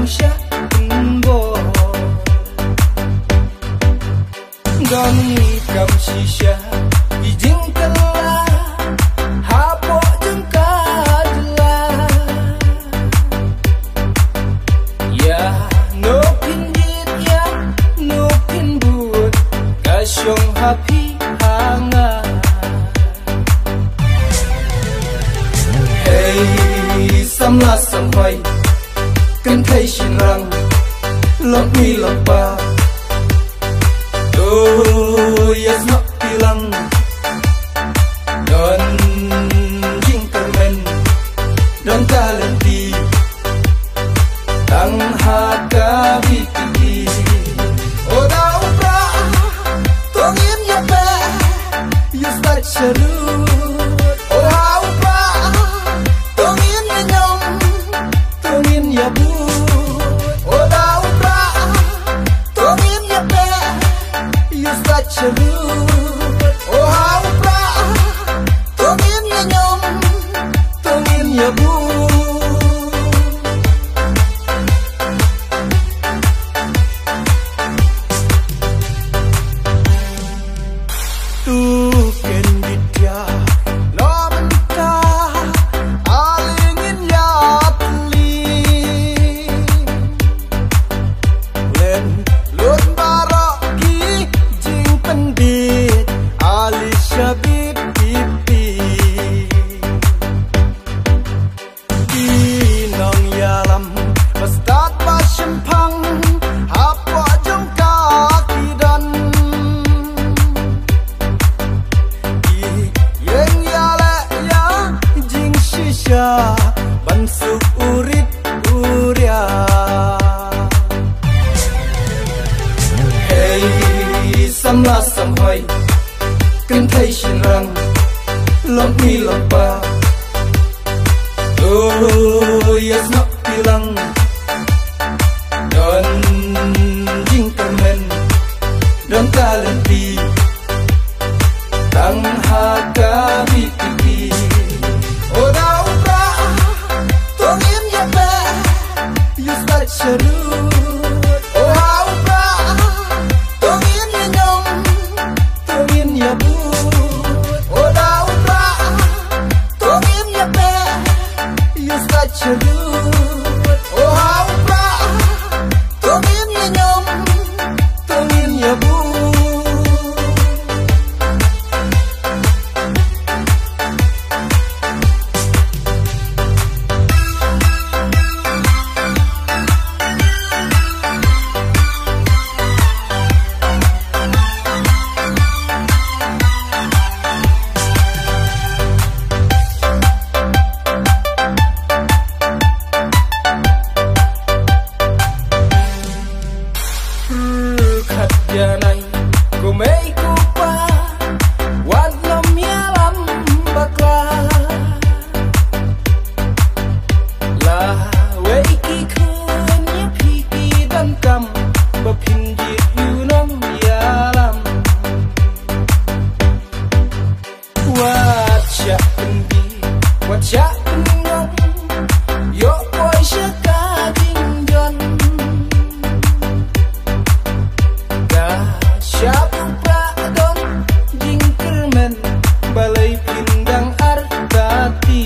siya bo gani kam shisha ijing kala hapo jengkadla ya no pinjit ya no pinbut kasyong happy hanga hey samla sampai kan thai shin rang lok mi lok ba oh yes not bilang don jing kermen don talenti tang haka biti oh dau pra tongin ya pe you start sharu oh how pra tongin ya nyom tongin ya bu oh dau pra tongin ya pe you start sharu oh how pra tongin ya nyom tongin ya bu bansuk urit uria hey samla samhoi kan thai shin rang lok mi lok ba oh yes not bilang don jing kermen don talenti tang haka biti oh dau pra tongin ya pe you start sharu oh how pra tongin ya nyom tongin ya bu oh dau pra tongin ya pe you start sharu oh how pra tongin ya nyom tongin ya bu janai ku mei ku pa wan nom ya lam bakla la wei ki kun ya pi ki dan kam ba phin ji yu nom ya lam wat cha pendi wat cha ngom yo koi sha ka ding jon siapa pradon jingkermen balai pindang artati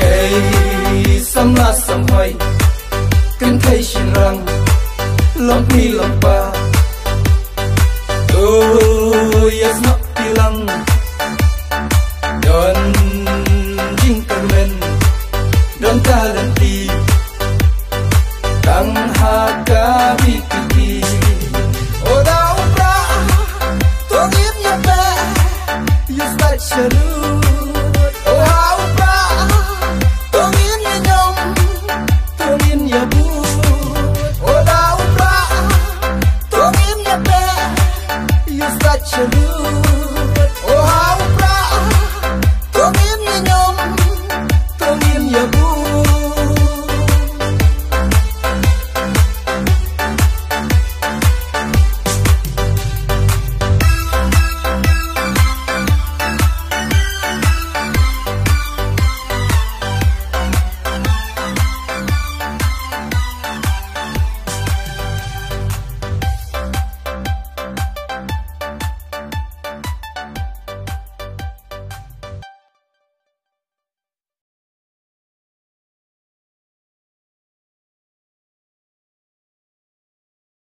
hey samla samhoi kan thai shin rang lok mi lok ba oh yes not bilang don jingkermen don talenti tang haka biti oh dau pra tongin ya pe you start sharu